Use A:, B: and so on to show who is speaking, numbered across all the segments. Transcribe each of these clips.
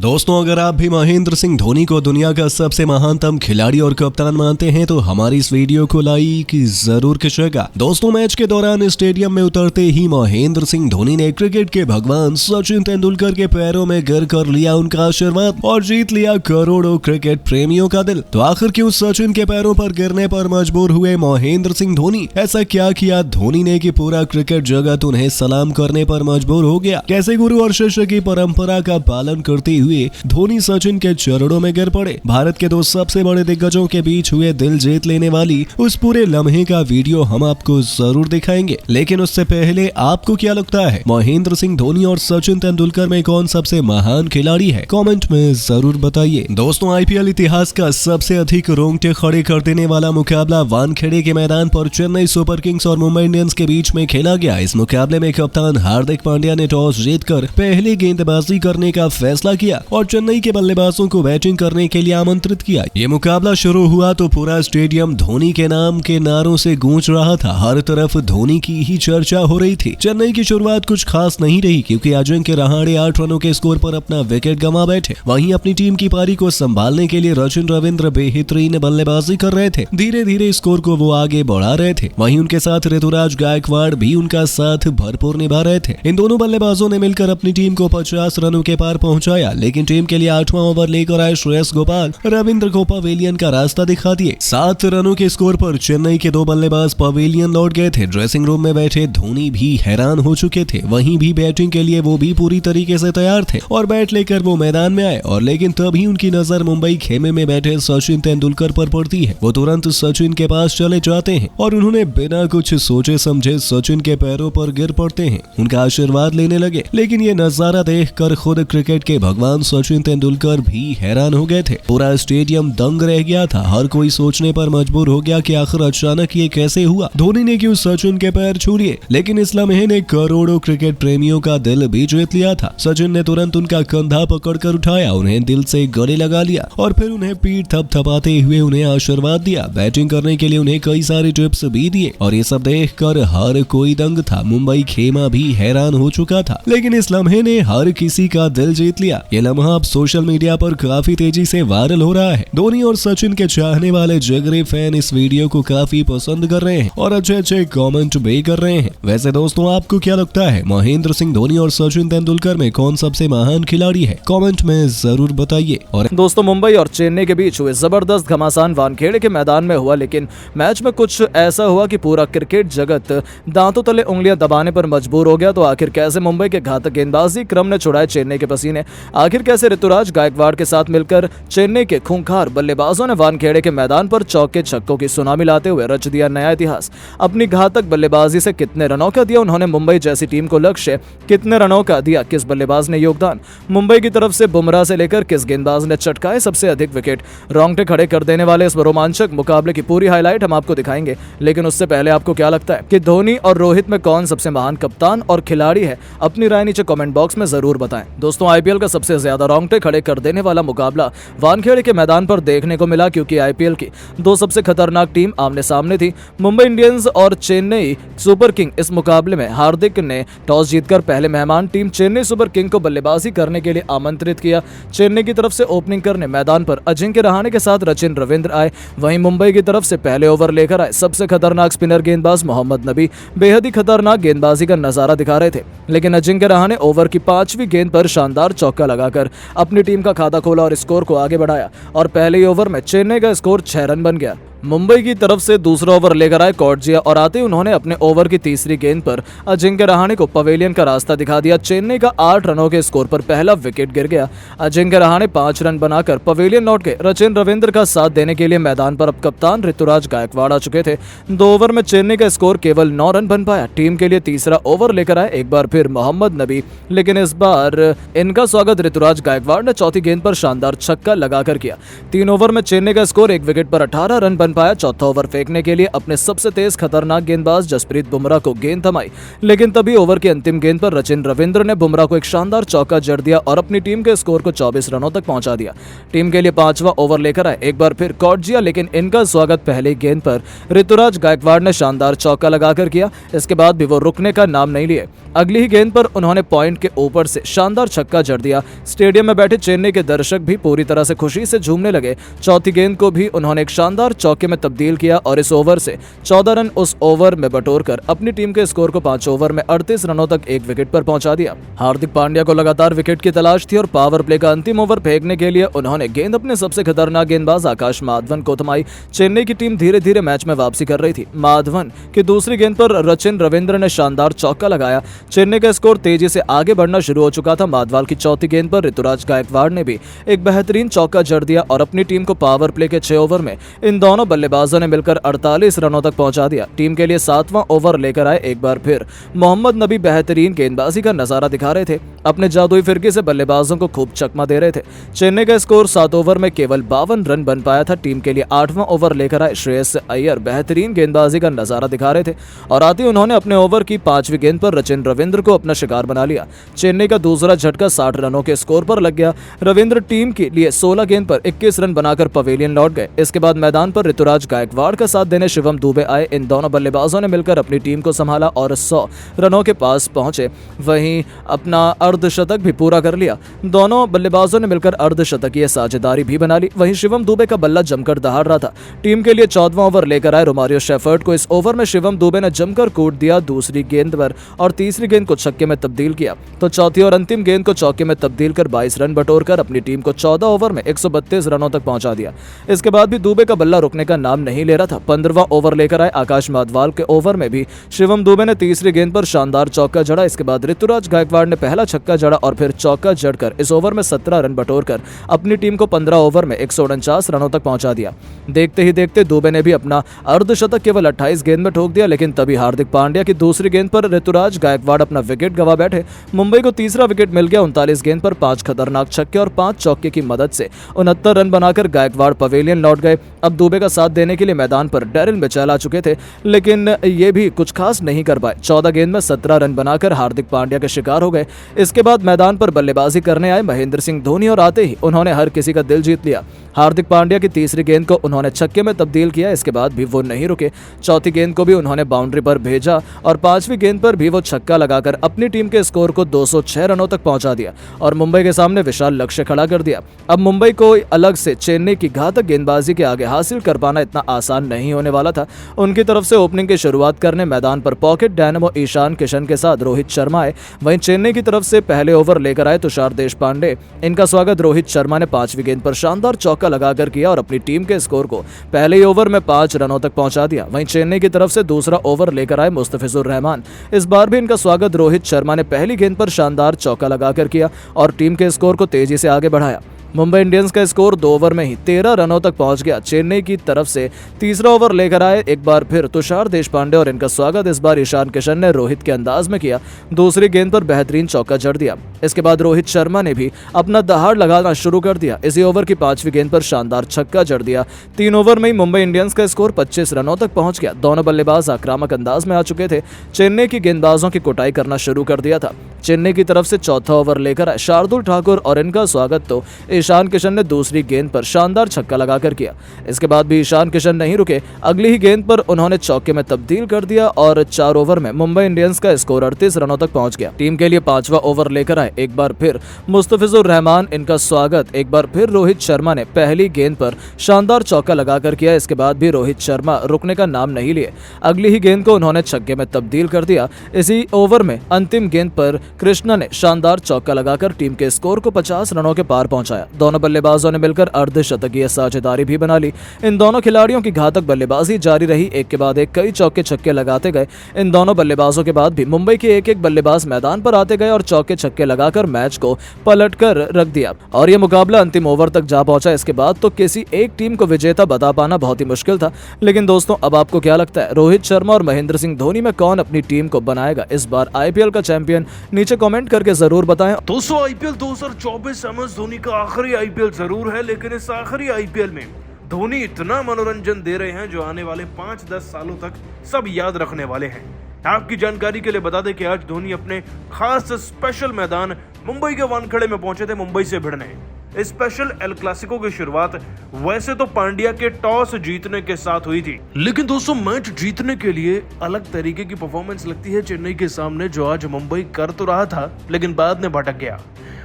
A: दोस्तों, अगर आप भी महेंद्र सिंह धोनी को दुनिया का सबसे महानतम खिलाड़ी और कप्तान मानते हैं तो हमारी इस वीडियो को लाइक जरूर कीजिएगा। दोस्तों, मैच के दौरान स्टेडियम में उतरते ही महेंद्र सिंह धोनी ने क्रिकेट के भगवान सचिन तेंदुलकर के पैरों में गिर कर लिया उनका आशीर्वाद और जीत लिया करोड़ों क्रिकेट प्रेमियों का दिल। तो आखिर क्यों सचिन के पैरों पर गिरने पर मजबूर हुए महेंद्र सिंह धोनी? ऐसा क्या किया धोनी ने कि पूरा क्रिकेट जगत उन्हें सलाम करने पर मजबूर हो गया? कैसे गुरु और शिष्य की परंपरा का पालन करते हुए धोनी सचिन के चरणों में गिर पड़े? भारत के दो सबसे बड़े दिग्गजों के बीच हुए दिल जीत लेने वाली उस पूरे लम्हे का वीडियो हम आपको जरूर दिखाएंगे। लेकिन उससे पहले आपको क्या लगता है, महेंद्र सिंह धोनी और सचिन तेंदुलकर में कौन सबसे महान खिलाड़ी है? कमेंट में जरूर बताइए। दोस्तों, आईपीएल इतिहास का सबसे अधिक रोंगटे खड़े कर देने वाला मुकाबला वानखेड़े के मैदान पर चेन्नई सुपर किंग्स और मुंबई इंडियंस के बीच में खेला गया। इस मुकाबले में कप्तान हार्दिक पांड्या ने टॉस जीतकर पहले गेंदबाजी करने का फैसला किया और चेन्नई के बल्लेबाजों को बैटिंग करने के लिए आमंत्रित किया। ये मुकाबला शुरू हुआ तो पूरा स्टेडियम धोनी के नाम के नारों से गूंज रहा था। हर तरफ धोनी की ही चर्चा हो रही थी। चेन्नई की शुरुआत कुछ खास नहीं रही क्योंकि अजिंक्य रहाणे 8 रनों के स्कोर पर अपना विकेट गंवा बैठे। वहीं अपनी टीम की पारी को संभालने के लिए रचिन रविंद्र बेहतरीन बल्लेबाजी कर रहे थे। धीरे धीरे स्कोर को वो आगे बढ़ा रहे थे। वहीं उनके साथ ऋतुराज गायकवाड़ भी उनका साथ भरपूर निभा रहे थे। इन दोनों बल्लेबाजों ने मिलकर अपनी टीम को 50 रनों के पार पहुंचाया, लेकिन टीम के लिए 8वां ओवर लेकर आए श्रेयस गोपाल रविंद्र को पवेलियन का रास्ता दिखा दिए। 7 रनों के स्कोर पर चेन्नई के 2 बल्लेबाज पवेलियन लौट गए थे। ड्रेसिंग रूम में बैठे धोनी भी हैरान हो चुके थे। वहीं भी बैटिंग के लिए वो भी पूरी तरीके से तैयार थे और बैट लेकर वो मैदान में आए। और लेकिन तभी उनकी नजर मुंबई खेमे में बैठे सचिन तेंदुलकर पर पड़ती है। वो तुरंत सचिन के पास चले जाते हैं और उन्होंने बिना कुछ सोचे समझे सचिन के पैरों पर गिर पड़ते हैं, उनका आशीर्वाद लेने लगे। लेकिन ये नजारा देखकर खुद क्रिकेट के भगवान सचिन तेंदुलकर भी हैरान हो गए थे। पूरा स्टेडियम दंग रह गया था। हर कोई सोचने पर मजबूर हो गया कि आखिर अचानक ये कैसे हुआ? धोनी ने क्यों सचिन के पैर छू लिए? लेकिन इस लम्हे ने करोड़ों क्रिकेट प्रेमियों का दिल भी जीत लिया था। सचिन ने तुरंत उनका कंधा पकड़कर उठाया, उन्हें दिल से गले लगा लिया और फिर उन्हें पीठ थपथपाते हुए उन्हें आशीर्वाद दिया। बैटिंग करने के लिए उन्हें कई सारे टिप्स भी दिए और ये सब देखकर हर कोई दंग था। मुंबई खेमा भी हैरान हो चुका था। लेकिन इस लम्हे ने हर किसी का दिल जीत लिया। ये लम्हा अब सोशल मीडिया पर काफी तेजी से वायरल हो रहा है। धोनी और सचिन के चाहने वाले जिगरी फैन इस वीडियो को काफी पसंद कर रहे हैं और अच्छे कमेंट भी कर रहे हैं। वैसे दोस्तों, आपको क्या लगता है, महेंद्र सिंह धोनी और सचिन तेंदुलकर में कौन सबसे महान खिलाड़ी है? कमेंट में जरूर बताइए। और
B: दोस्तों, मुंबई और चेन्नई के बीच हुए जबरदस्त घमासान वानखेड़े के मैदान में हुआ, लेकिन मैच में कुछ ऐसा हुआ कि पूरा क्रिकेट जगत दांतों तले उंगलियां दबाने पर मजबूर हो गया। तो आखिर कैसे मुंबई के घातक गेंदबाजी क्रम ने छुड़ाए चेन्नई के पसीने? आखिर कैसे ऋतुराज गायकवाड़ के साथ मिलकर चेन्नई के खूंखार बल्लेबाजों ने वानखेड़े के मैदान पर चौके छक्कों की सुनामी लाते हुए रच दिया नया इतिहास? अपनी घातक बल्लेबाजी से कितने रनों का दिया उन्होंने मुंबई जैसी टीम को लक्ष्य? कितने रनों का दिया किस बल्लेबाज ने योगदान? मुंबई की तरफ से बुमराह से लेकर किस गेंदबाज ने चटकाए सबसे अधिक विकेट? रोंगटे खड़े कर देने वाले इस रोमांचक मुकाबले की पूरी हाईलाइट हम आपको दिखाएंगे। लेकिन उससे पहले आपको क्या लगता है कि धोनी और रोहित में कौन सबसे महान कप्तान और खिलाड़ी है? अपनी राय नीचे कमेंट बॉक्स में जरूर बताएं। दोस्तों, आईपीएल का सबसे ज्यादा रोंगटे खड़े कर देने वाला मुकाबला वानखेड़े के मैदान पर देखने को मिला क्योंकि आईपीएल की 2 सबसे खतरनाक टीम आमने सामने थी। मुंबई इंडियंस और चेन्नई सुपर किंग। इस मुकाबले में हार्दिक ने टॉस जीतकर पहले मेहमान टीम चेन्नई सुपर किंग को बल्लेबाजी करने के लिए आमंत्रित किया। चेन्नई की तरफ से ओपनिंग करने मैदान पर अजिंक्य रहाणे के साथ रचिन रविंद्र आए। वहीं मुंबई की तरफ से पहले ओवर लेकर आए सबसे खतरनाक स्पिनर गेंदबाज मोहम्मद नबी बेहद ही खतरनाक गेंदबाजी का नजारा दिखा रहे थे। लेकिन अजिंक्य रहाणे ओवर की 5वीं गेंद पर शानदार चौका लगाकर अपनी टीम का खाता खोला और स्कोर को आगे बढ़ाया और पहले ही ओवर में चेन्नई का स्कोर 6 रन बन गया। मुंबई की तरफ से दूसरा ओवर लेकर आए कॉर्जिया और आते ही उन्होंने अपने ओवर की 3री गेंद पर अजिंक्य रहाणे को पवेलियन का रास्ता दिखा दिया। चेन्नई का 8 रनों के स्कोर पर पहला विकेट गिर गया। अजिंक्य रहाणे 5 रन बनाकर पवेलियन लौट गए। रचिन रविंद्र का साथ देने के लिए मैदान पर अब कप्तान ऋतुराज गायकवाड़ आ चुके थे। 2 ओवर में चेन्नई का स्कोर केवल 9 रन बन पाया। टीम के लिए तीसरा ओवर लेकर आए एक बार फिर मोहम्मद नबी, लेकिन इस बार इनका स्वागत ऋतुराज गायकवाड़ ने 4थी गेंद पर शानदार छक्का लगाकर किया। 3 ओवर में चेन्नई का स्कोर 1 विकेट पर 18 रन बन पाया। चौथा ओवर फेंकने के लिए अपने सबसे तेज खतरनाक गेंदबाज जसप्रीत बुमराह को गेंद थमाई, लेकिन तभी ओवर की अंतिम गेंद पर सचिन रविंद्र ने बुमराह को एक शानदार चौका जड़ दिया और अपनी टीम के स्कोर को 24 रनों तक पहुंचा दिया। टीम के लिए पांचवा ओवर लेकर आए एक बार फिर कौटजिया, लेकिन इनका स्वागत पहली गेंद पर ऋतुराज गायकवाड़ ने शानदार चौका लगाकर किया। इसके बाद भी वो रुकने का नाम नहीं लिए। अगली ही गेंद पर उन्होंने पॉइंट के ऊपर से शानदार छक्का जड़ दिया। स्टेडियम में बैठे चेन्नई के दर्शक भी पूरी तरह से खुशी से झूमने लगे। चौथी गेंद को भी उन्होंने एक शानदार चौके में तब्दील किया और इस ओवर से 14 रन उस ओवर में बटोरकर अपनी टीम के स्कोर को 5 ओवर में 38 रनों तक एक विकेट पर पहुंचा दिया। हार्दिक पांड्या को लगातार विकेट की तलाश थी और पावर प्ले का अंतिम ओवर फेंकने के लिए उन्होंने गेंद अपने सबसे खतरनाक गेंदबाज आकाश माधवन को थमाई। चेन्नई की टीम धीरे धीरे मैच में वापसी कर रही थी। माधवन की दूसरी गेंद पर सचिन रविंद्र ने शानदार चौका लगाया। चेन्नई का स्कोर तेजी से आगे बढ़ना शुरू हो चुका था। माधवाल की चौथी गेंद पर ऋतुराज गायकवाड़ ने भी एक बेहतरीन चौका जड़ दिया और अपनी टीम को पावर प्ले के 6 ओवर में इन दोनों बल्लेबाजों ने मिलकर 48 रनों तक पहुंचा दिया। टीम के लिए 7वां ओवर लेकर आए एक बार फिर मोहम्मद नबी बेहतरीन गेंदबाजी का नजारा दिखा रहे थे। अपने जादुई फिरकी से बल्लेबाजों को खूब चकमा दे रहे थे। चेन्नई का स्कोर 7 ओवर में केवल 52 रन बन पाया था। टीम के लिए 8वां ओवर लेकर आए श्रेयस अय्यर बेहतरीन गेंदबाजी का नजारा दिखा रहे थे और आते ही उन्होंने अपने ओवर की 5वीं गेंद पर सचिन रविंद्र को अपना शिकार बना लिया। चेन्नई का दूसरा झटका 60 रनों के स्कोर पर लग गया। रविंद्र टीम के लिए 16 गेंद पर 21 रन बनाकर पवेलियन लौट गए। इसके बाद मैदान पर ऋतुराज गायकवाड़ का साथ देने शिवम दुबे आए। इन दोनों बल्लेबाजों ने मिलकर अपनी टीम को संभाला और 100 रनों के पास पहुंचे। वहीं अपना अर्धशतक भी पूरा कर लिया। दोनों बल्लेबाजों ने मिलकर अर्धशतकीय साझेदारी भी बना ली। वहीं शिवम दुबे का बल्ला जमकर दहाड़ रहा था। टीम के लिए 14वां ओवर लेकर आए रोमारियो शेफर्ड को। इस ओवर में शिवम दुबे ने जमकर कूट दिया दूसरी गेंद पर और तीसरी गेंद को छक्के में तब्दील किया तो चौथी और अंतिम गेंद को चौके में तब्दील कर 22 रन बटोरकर अपनी टीम को 14 ओवर में 132 रनों तक पहुंचा दिया। इसके बाद भी दुबे का बल्ला रुकने का नाम नहीं ले रहा था। 15वां ओवर लेकर आए आकाश माधवाल के ओवर में भी शिवम दुबे ने तीसरी गेंद पर शानदार चौका जड़ा। इसके बाद ऋतुराज गायकवाड़ ने पहला छक्का जड़ा और फिर चौका जड़कर इस ओवर में 17 रन बटोरकर अपनी टीम को 15 ओवर में 149 रनों तक पहुंचा दिया। देखते ही देखते दुबे ने भी अपना अर्धशतक केवल 28 गेंद में ठोक दिया, लेकिन तभी हार्दिक पांड्या की दूसरी गेंद पर ऋतुराज गायकवाड़ अपना विकेट गंवा बैठे। मुंबई को तीसरा विकेट मिल गया। 39 गेंद पर 5 खतरनाक छक्के और 5 चौके की मदद से 69 रन बनाकर गायकवाड़ पवेलियन लौट गए। अब दुबे का साथ देने के लिए मैदान पर डेरिल मिचेल आ चुके थे, लेकिन ये भी कुछ खास नहीं कर पाए। 14 गेंद में 17 रन बनाकर हार्दिक पांड्या के शिकार हो गए। इसके बाद मैदान पर बल्लेबाजी करने आए महेंद्र सिंह धोनी और आते ही उन्होंने हर किसी का दिल जीत लिया। हार्दिक पांड्या की तीसरी गेंद को उन्होंने छक्के में तब्दील किया। इसके बाद भी वो नहीं रुके। चौथी गेंद को भी उन्होंने बाउंड्री पर भेजा और 5वीं गेंद पर भी वो छक्का लगाकर अपनी टीम के स्कोर को 206 रनों तक पहुंचा दिया और मुंबई के सामने विशाल लक्ष्य खड़ा कर दिया। अब मुंबई को अलग से चेन्नई की घातक गेंदबाजी के आगे हासिल कर पाना इतना आसान नहीं होने वाला था। उनकी तरफ से ओपनिंग की शुरुआत करने मैदान पर पॉकेट डायनामो ईशान किशन के साथ रोहित शर्मा आए। वहीं चेन्नई की तरफ से पहले ओवर लेकर आए तुषार देशपांडे। इनका स्वागत रोहित शर्मा ने 5वीं गेंद पर शानदार चौका लगाकर किया और अपनी टीम के स्कोर को पहले ही ओवर में 5 रनों तक पहुंचा दिया। वहीं चेन्नई की तरफ से दूसरा ओवर लेकर आए मुस्तफिजुर रहमान। इस बार भी इनका स्वागत रोहित शर्मा ने पहली गेंद पर शानदार चौका लगाकर किया और टीम के स्कोर को तेजी से आगे बढ़ाया। मुंबई इंडियंस का स्कोर 2 ओवर में ही 13 रनों तक पहुंच गया। चेन्नई की तरफ से तीसरा ओवर लेकर आए एक बार फिर तुषार देशपांडे और इनका स्वागत इस बार ईशान किशन ने रोहित के अंदाज में किया। दूसरी गेंद पर बेहतरीन चौका जड़ दिया। इसके बाद रोहित शर्मा ने भी अपना दहाड़ लगाना शुरू कर दिया। इसी ओवर की 5वीं गेंद पर शानदार छक्का जड़ दिया। 3 ओवर में ही मुंबई इंडियंस का स्कोर 25 रनों तक पहुंच गया। दोनों बल्लेबाज आक्रामक अंदाज में आ चुके थे। चेन्नई की गेंदबाजों की कुटाई करना शुरू कर दिया था। चेन्नई की तरफ से चौथा ओवर लेकर आए शार्दुल ठाकुर और इनका स्वागत तो ईशान किशन ने दूसरी गेंद पर शानदार छक्का लगाकर किया। इसके बाद भी ईशान किशन नहीं रुके। अगली ही गेंद पर उन्होंने चौके में तब्दील कर दिया और 4 ओवर में मुंबई इंडियंस का स्कोर 38 रनों तक पहुंच गया। टीम के लिए 5वां ओवर लेकर आए एक बार फिर मुस्तफिजुर रहमान। इनका स्वागत एक बार फिर रोहित शर्मा ने पहली गेंद पर शानदार चौका लगाकर किया। इसके बाद भी रोहित शर्मा रुकने का नाम नहीं लिए। अगली ही गेंद को उन्होंने छक्के में तब्दील कर दिया। इसी ओवर में अंतिम गेंद पर कृष्णा ने शानदार चौका लगाकर टीम के स्कोर को 50 रनों के पार पहुंचाया। दोनों बल्लेबाजों ने मिलकर अर्धशतकीय साझेदारी भी बना ली। इन दोनों खिलाड़ियों की घातक बल्लेबाजी जारी रही। एक के बाद एक कई चौके छक्के लगाते गए। इन दोनों बल्लेबाजों के बाद भी मुंबई के एक बल्लेबाज मैदान पर आते गए और चौके छक्के लगाकर मैच को पलटकर रख दिया और यह मुकाबला अंतिम ओवर तक जा पहुंचा। इसके बाद तो किसी एक टीम को विजेता बता पाना बहुत ही मुश्किल था। लेकिन दोस्तों, अब आपको क्या लगता है, रोहित शर्मा और महेंद्र सिंह धोनी में कौन अपनी टीम को बनाएगा इस बार आईपीएल का चैंपियन? नीचे कमेंट करके जरूर बताएं।
C: दोस्तों, आईपीएल 2024 MS धोनी का आखिरी आईपीएल जरूर है, लेकिन इस आखिरी आईपीएल में धोनी इतना मनोरंजन दे रहे हैं जो आने वाले 5-10 सालों तक सब याद रखने वाले हैं। आपकी जानकारी के लिए बता दें कि आज धोनी अपने खास स्पेशल मैदान मुंबई के वानखेड़े में पहुंचे थे मुंबई से भिड़ने। इस स्पेशल एल क्लासिको की शुरुआत वैसे तो पांड्या के टॉस जीतने के साथ हुई थी, लेकिन दोस्तों मैच जीतने के लिए अलग तरीके की परफॉर्मेंस लगती है चेन्नई के सामने, जो आज मुंबई कर तो रहा था लेकिन बाद में भटक गया।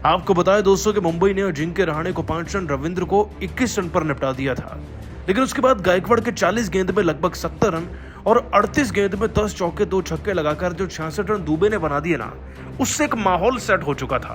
C: आपको बताया दोस्तों कि मुंबई ने अजिंक्य रहाणे को 5 रन, रविंद्र को 21 रन पर निपटा दिया था, लेकिन उसके बाद गायकवाड़ के 40 गेंद में लगभग 70 रन और 38 गेंद में 10 चौके 2 छक्के लगाकर जो 66 रन दुबे ने बना दिए ना, उससे एक माहौल सेट हो चुका था।